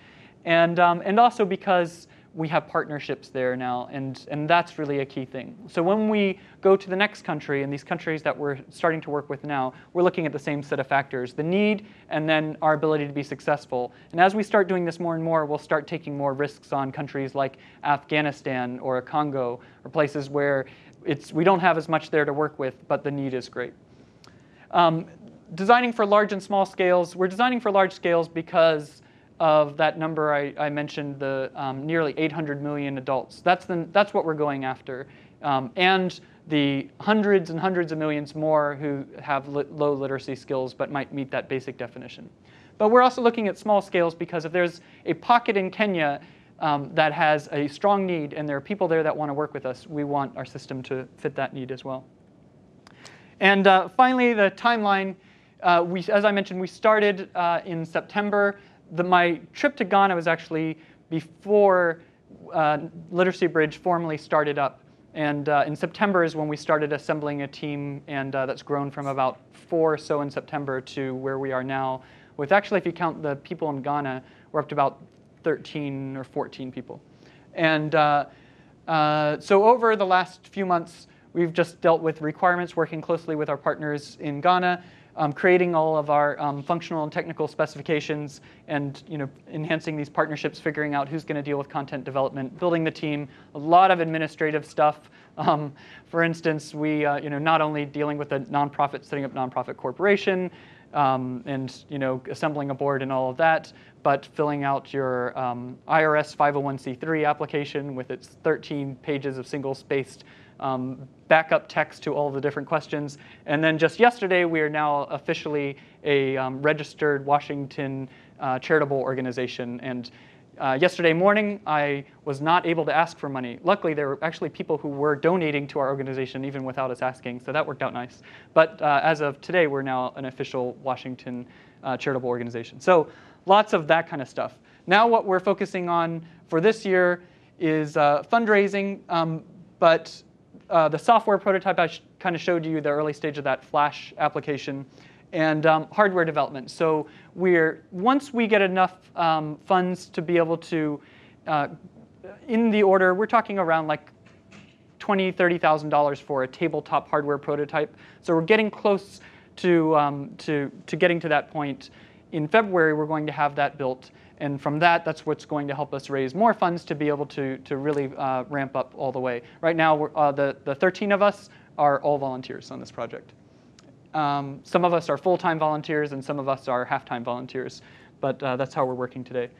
And also because we have partnerships there now, and that's really a key thing. So when we go to the next country, and these countries that we're starting to work with now, we're looking at the same set of factors, the need and then our ability to be successful. And as we start doing this more and more, we'll start taking more risks on countries like Afghanistan or Congo, or places where we don't have as much there to work with, but the need is great. Designing for large and small scales. We're designing for large scales because of that number I mentioned, the nearly 800 million adults. That's what we're going after. And the hundreds and hundreds of millions more who have low literacy skills but might meet that basic definition. But we're also looking at small scales because if there's a pocket in Kenya that has a strong need and there are people there that want to work with us, we want our system to fit that need as well. And finally, the timeline. As I mentioned, we started in September. My trip to Ghana was actually before Literacy Bridge formally started up. And in September is when we started assembling a team, and that's grown from about 4 or so in September to where we are now. With actually, if you count the people in Ghana, we're up to about 13 or 14 people. And so over the last few months, we've just dealt with requirements, working closely with our partners in Ghana, creating all of our functional and technical specifications, and enhancing these partnerships, figuring out who's going to deal with content development, building the team, a lot of administrative stuff. For instance, we not only dealing with a nonprofit, setting up nonprofit corporation, and assembling a board and all of that, but filling out your IRS 501c3 application with its 13 pages of single-spaced backup text to all the different questions. And then just yesterday, we are now officially a registered Washington charitable organization. And yesterday morning, I was not able to ask for money. Luckily, there were actually people who were donating to our organization even without us asking, so that worked out nice. But as of today, we're now an official Washington charitable organization. So lots of that kind of stuff. Now what we're focusing on for this year is fundraising, but the software prototype I kind of showed you the early stage of that Flash application, and hardware development. So once we get enough funds to be able to, in the order, we're talking around like $20,000, $30,000 for a tabletop hardware prototype. So we're getting close to getting to that point. In February, we're going to have that built. And from that's what's going to help us raise more funds to be able to really ramp up all the way. Right now, the 13 of us are all volunteers on this project. Some of us are full-time volunteers, and some of us are half-time volunteers. But that's how we're working today.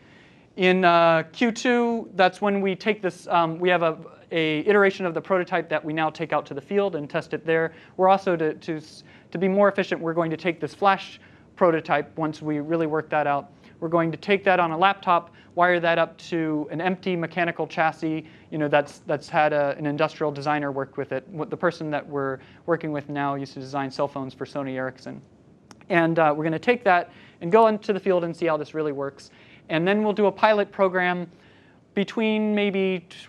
In Q2, that's when we take this. We have a iteration of the prototype that we now take out to the field and test it there. We're also, to be more efficient, we're going to take this Flash prototype once we really work that out. We're going to take that on a laptop, wire that up to an empty mechanical chassis, that's had an industrial designer work with it. The person that we're working with now used to design cell phones for Sony Ericsson. And we're going to take that and go into the field and see how this really works. And then we'll do a pilot program between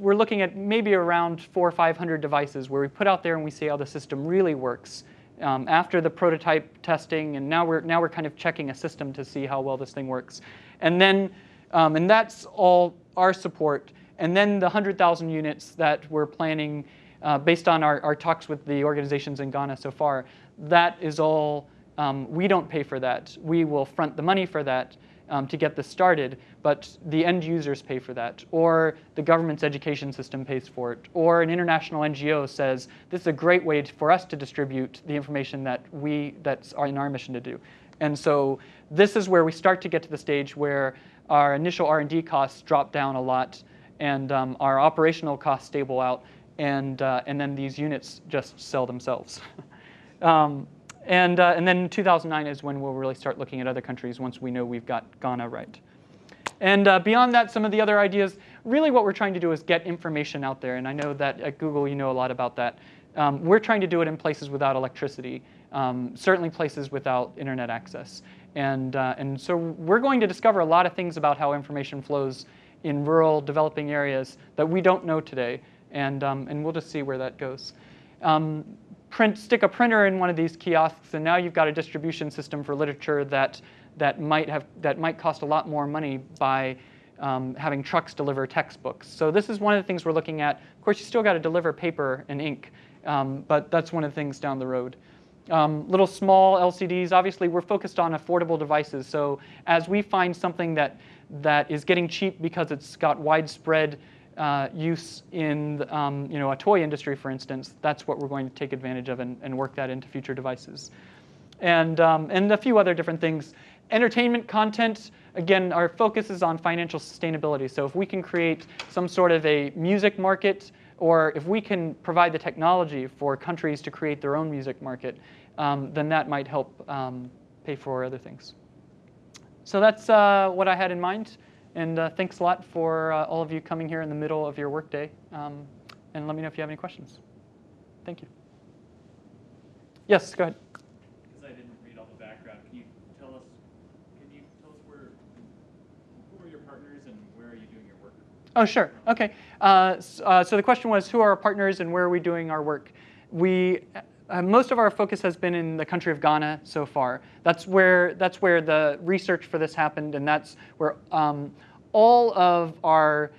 we're looking at maybe around 400 or 500 devices where we put out there and we see how the system really works. After the prototype testing, and now we're kind of checking a system to see how well this thing works. And then, and that's all our support. And then the 100,000 units that we're planning, based on our talks with the organizations in Ghana so far, that is all, we don't pay for that. We will front the money for that. to get this started, but the end users pay for that, or the government's education system pays for it, or an international NGO says, this is a great way for us to distribute the information that's in our mission to do. And so this is where we start to get to the stage where our initial R&D costs drop down a lot, and our operational costs stable out, and then these units just sell themselves. And then 2009 is when we'll really start looking at other countries once we know we've got Ghana right. And beyond that, some of the other ideas, really what we're trying to do is get information out there. And I know that at Google you know a lot about that. We're trying to do it in places without electricity, certainly places without internet access. And so we're going to discover a lot of things about how information flows in rural, developing areas that we don't know today. And we'll just see where that goes. Stick a printer in one of these kiosks, and now you've got a distribution system for literature that might cost a lot more money by having trucks deliver textbooks. So this is one of the things we're looking at. Of course, you still got to deliver paper and ink, but that's one of the things down the road. Little small LCDs. Obviously, we're focused on affordable devices. So as we find something that is getting cheap because it's got widespread use in a toy industry, for instance, that's what we're going to take advantage of and work that into future devices. And a few other different things. Entertainment content, again, our focus is on financial sustainability. So if we can create some sort of a music market, or if we can provide the technology for countries to create their own music market, then that might help pay for other things. So that's what I had in mind. And thanks a lot for all of you coming here in the middle of your workday. And let me know if you have any questions. Thank you. Yes, go ahead. Because I didn't read all the background, can you tell us who are your partners and where are you doing your work? Oh, sure. OK. So the question was, who are our partners and where are we doing our work? Most of our focus has been in the country of Ghana so far. That's where the research for this happened, and that's where all of our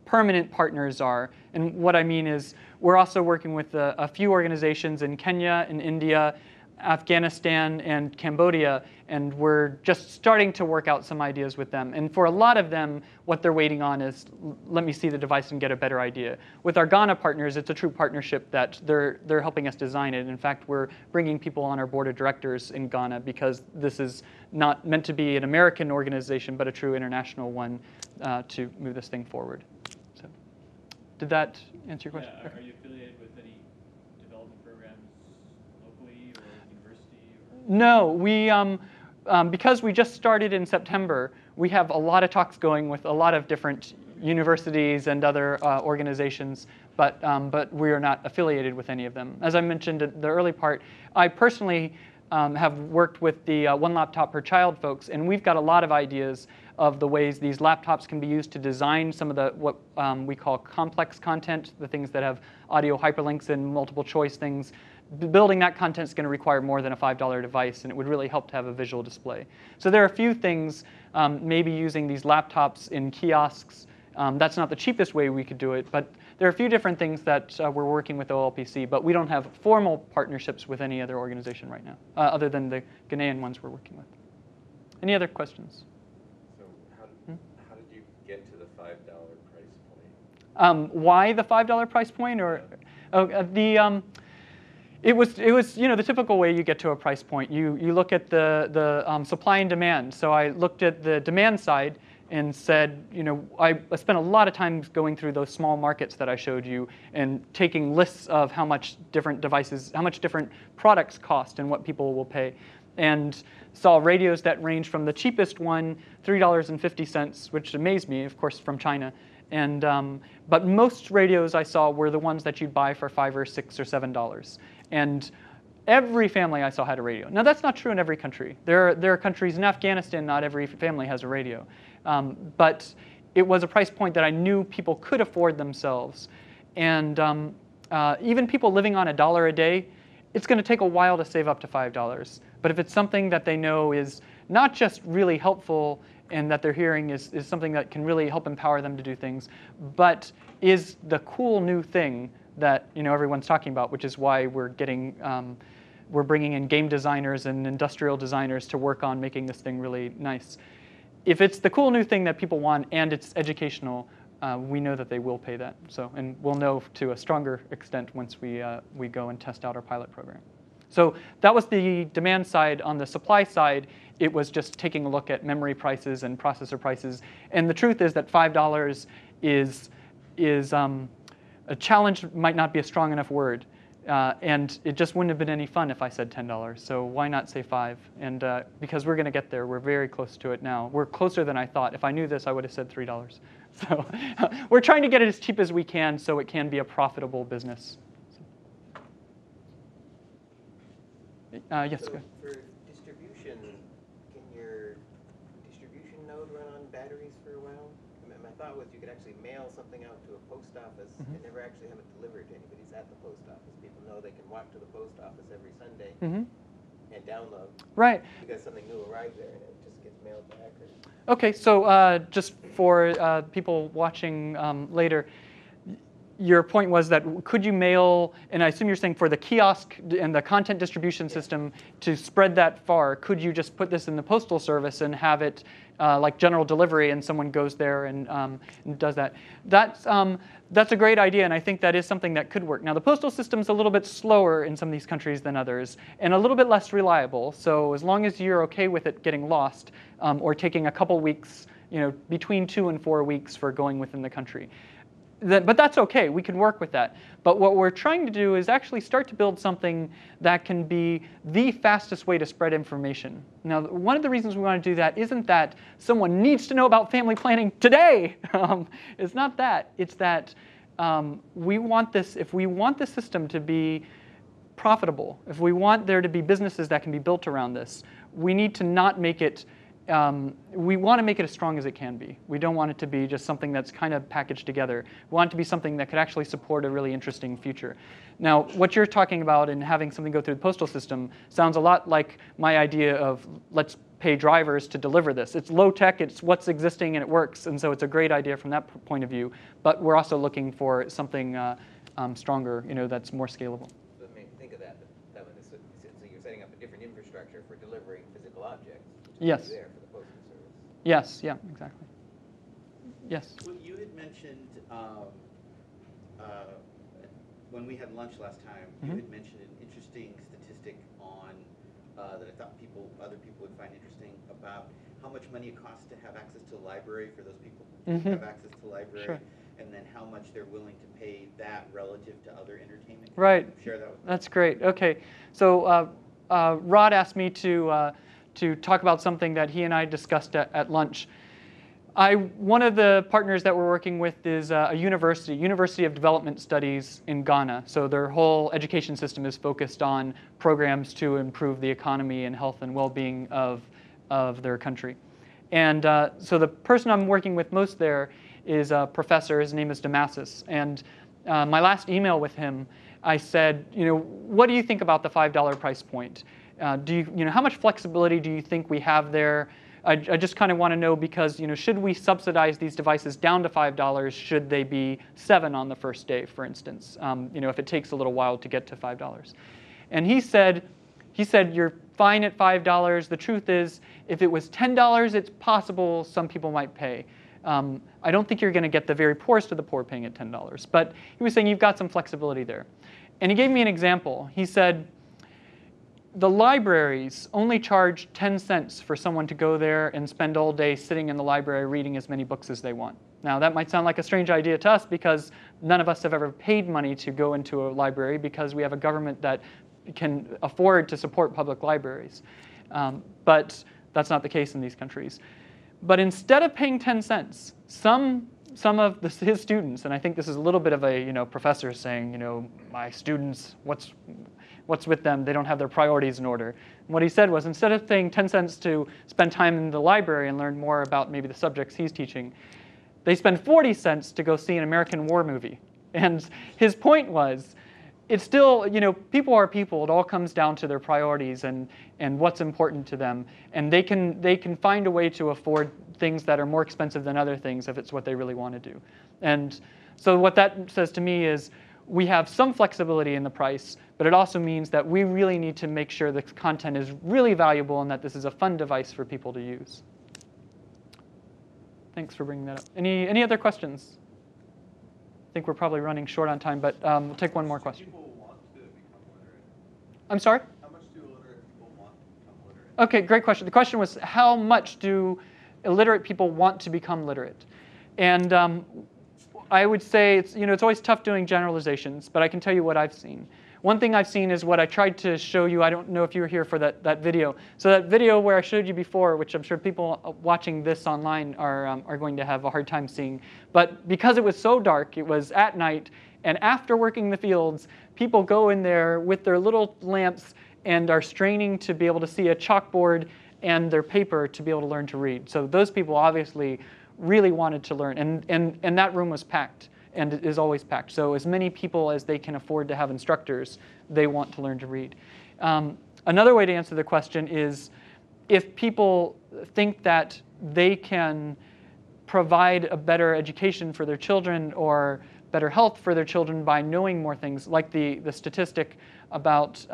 permanent partners are. And what I mean is we're also working with a few organizations in Kenya, in India, Afghanistan, and Cambodia, and we're just starting to work out some ideas with them. And for a lot of them, what they're waiting on is, let me see the device and get a better idea. With our Ghana partners, it's a true partnership that they're helping us design it. In fact, we're bringing people on our board of directors in Ghana because this is not meant to be an American organization, but a true international one to move this thing forward. So, did that answer your question? Yeah. Are you affiliated with any development programs locally or university? No, because we just started in September, we have a lot of talks going with a lot of different universities and other organizations, but we are not affiliated with any of them. As I mentioned at the early part, I personally have worked with the one laptop per child folks, and we've got a lot of ideas of the ways these laptops can be used to design some of what we call complex content, the things that have audio hyperlinks and multiple choice things. Building that content is going to require more than a $5 device, and it would really help to have a visual display. So there are a few things, maybe using these laptops in kiosks. That's not the cheapest way we could do it, but there are a few different things that we're working with OLPC, but we don't have formal partnerships with any other organization right now, other than the Ghanaian ones we're working with. Any other questions? So how did you get to the $5 price point? Why the $5 price point, or It was the typical way you get to a price point. You look at the supply and demand. So I looked at the demand side and said, I spent a lot of time going through those small markets that I showed you and taking lists of how much different devices, how much different products cost and what people will pay. And saw radios that range from the cheapest one, $3.50, which amazed me, of course, from China. But most radios I saw were the ones that you'd buy for $5 or $6 or $7. And every family I saw had a radio. Now, that's not true in every country. There are countries in Afghanistan, not every family has a radio. But it was a price point that I knew people could afford themselves. And even people living on $1 a day, it's going to take a while to save up to $5. But if it's something that they know is not just really helpful and that they're hearing is something that can really help empower them to do things, but is the cool new thing that everyone's talking about, which is why we're bringing in game designers and industrial designers to work on making this thing really nice. if it's the cool new thing that people want and it's educational, we know that they will pay that. So, and we'll know to a stronger extent once we go and test out our pilot program. So that was the demand side. On the supply side, it was just taking a look at memory prices and processor prices. And the truth is that $5 is a challenge might not be a strong enough word. And it just wouldn't have been any fun if I said $10. So why not say 5? And because we're going to get there. We're very close to it now. We're closer than I thought. If I knew this, I would have said $3. So we're trying to get it as cheap as we can so it can be a profitable business. Yes, So go ahead. for distribution, can your distribution node run on batteries for a while? My thought was you could actually mail something out to a post office and never actually have it delivered to anybody's at the post office. People know they can walk to the post office every Sunday and download. Right. Because something new arrived there and it just gets mailed back. OK, so just for people watching later, your point was that could you mail, and I assume you're saying for the kiosk and the content distribution system to spread that far, could you just put this in the postal service and have it like general delivery and someone goes there and does that? That's a great idea, and I think that is something that could work. Now, the postal system's a little bit slower in some of these countries than others, and a little bit less reliable. So as long as you're OK with it getting lost or taking a couple weeks, between 2 and 4 weeks for going within the country. But that's OK. We can work with that. But what we're trying to do is actually start to build something that can be the fastest way to spread information. Now, one of the reasons we want to do that isn't that someone needs to know about family planning today. It's not that. It's that we want this. If we want the system to be profitable, if we want there to be businesses that can be built around this, we need to not make it. We want to make it as strong as it can be. We don't want it to be just something that's kind of packaged together. We want it to be something that could actually support a really interesting future. Now, what you're talking about in having something go through the postal system sounds a lot like my idea of let's pay drivers to deliver this. It's low tech, it's what's existing, and it works. And so it's a great idea from that point of view. But we're also looking for something stronger, that's more scalable. So it made me think of that. So you're setting up a different infrastructure for delivering physical objects. Yes. There for the postal service. Yes, yeah, exactly. Yes. Well, you had mentioned, when we had lunch last time, you had mentioned an interesting statistic on, that I thought other people would find interesting about how much money it costs to have access to a library for those people who have access to library, Sure. and then how much they're willing to pay that relative to other entertainment. Can Right. you share that with me? That's great. OK, so Rod asked me to talk about something that he and I discussed at lunch. One of the partners that we're working with is a University of Development Studies in Ghana. So their whole education system is focused on programs to improve the economy and health and well-being of their country. And so the person I'm working with most there is a professor. His name is Damasus. And my last email with him, I said, what do you think about the $5 price point? How much flexibility do you think we have there? I just kind of want to know because, should we subsidize these devices down to $5? Should they be $7 on the first day, for instance? If it takes a little while to get to $5. And he said, you're fine at $5. The truth is, if it was $10, it's possible some people might pay. I don't think you're going to get the very poorest of the poor paying at $10. But he was saying you've got some flexibility there. And he gave me an example. He said, the libraries only charge 10 cents for someone to go there and spend all day sitting in the library reading as many books as they want. Now, that might sound like a strange idea to us because none of us have ever paid money to go into a library because we have a government that can afford to support public libraries. But that's not the case in these countries. But instead of paying 10 cents, some of his students, and I think this is a little bit of a professor saying, my students, what's with them? They don't have their priorities in order. And what he said was, instead of paying 10 cents to spend time in the library and learn more about maybe the subjects he's teaching, they spend 40 cents to go see an American war movie. And his point was, it's still, people are people. It all comes down to their priorities and what's important to them. And they can find a way to afford things that are more expensive than other things if it's what they really want to do. And so what that says to me is, we have some flexibility in the price, but it also means that we really need to make sure the content is really valuable and that this is a fun device for people to use. Thanks for bringing that up. Any other questions? I think we're probably running short on time, but we'll take one more question. People want to become literate? I'm sorry? How much do illiterate people want to become literate? Okay, great question. The question was, how much do illiterate people want to become literate? And I would say it's always tough doing generalizations, but I can tell you what I've seen. One thing I've seen is what I tried to show you. I don't know if you were here for that video. So that video where I showed you before, which I'm sure people watching this online are going to have a hard time seeing. But because it was so dark, it was at night, and after working the fields, people go in there with their little lamps and are straining to be able to see a chalkboard and their paper to be able to learn to read. So those people obviously really wanted to learn, and that room was packed. And it is always packed. So as many people as they can afford to have instructors, they want to learn to read. Another way to answer the question is if people think that they can provide a better education for their children or better health for their children by knowing more things, like the statistic about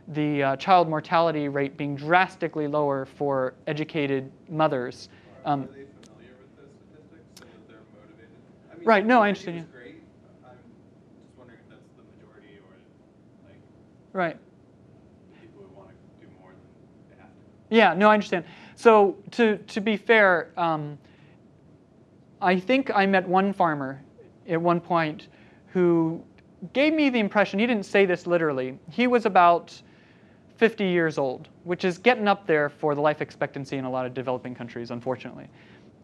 the child mortality rate being drastically lower for educated mothers. Are they familiar with the statistics so that they're motivated? I mean, Right, no, I think understand. it's great. I'm just wondering if that's the majority or like Right. the people who want to do more than they have to. Yeah, no, I understand. So to be fair, I think I met one farmer at one point who gave me the impression, he didn't say this literally, he was about 50 years old, which is getting up there for the life expectancy in a lot of developing countries, unfortunately.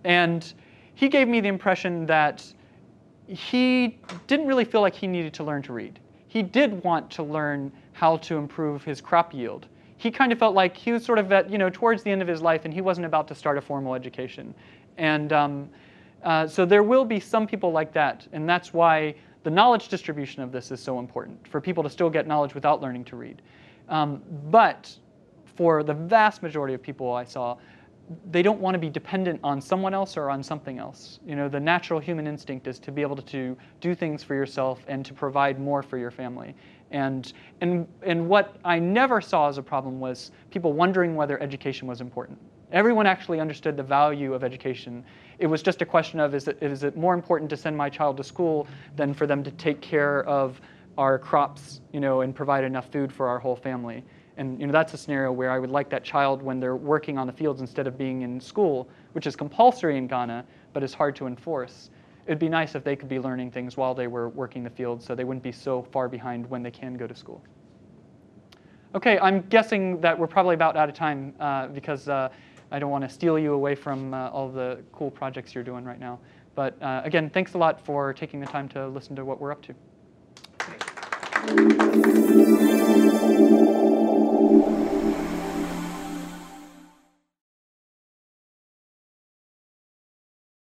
And he gave me the impression that he didn't really feel like he needed to learn to read. He did want to learn how to improve his crop yield. He kind of felt like he was sort of at, towards the end of his life, and he wasn't about to start a formal education. And so there will be some people like that, and that's why the knowledge distribution of this is so important, for people to still get knowledge without learning to read. But for the vast majority of people I saw, they don't want to be dependent on someone else or on something else. The natural human instinct is to be able to do things for yourself and to provide more for your family. And what I never saw as a problem was people wondering whether education was important. Everyone actually understood the value of education. It was just a question of, is it more important to send my child to school than for them to take care of our crops, and provide enough food for our whole family? And that's a scenario where I would like that child, when they're working on the fields instead of being in school, which is compulsory in Ghana, but is hard to enforce. It'd be nice if they could be learning things while they were working the fields, so they wouldn't be so far behind when they can go to school. Okay, I'm guessing that we're probably about out of time because I don't want to steal you away from all the cool projects you're doing right now. But again, thanks a lot for taking the time to listen to what we're up to.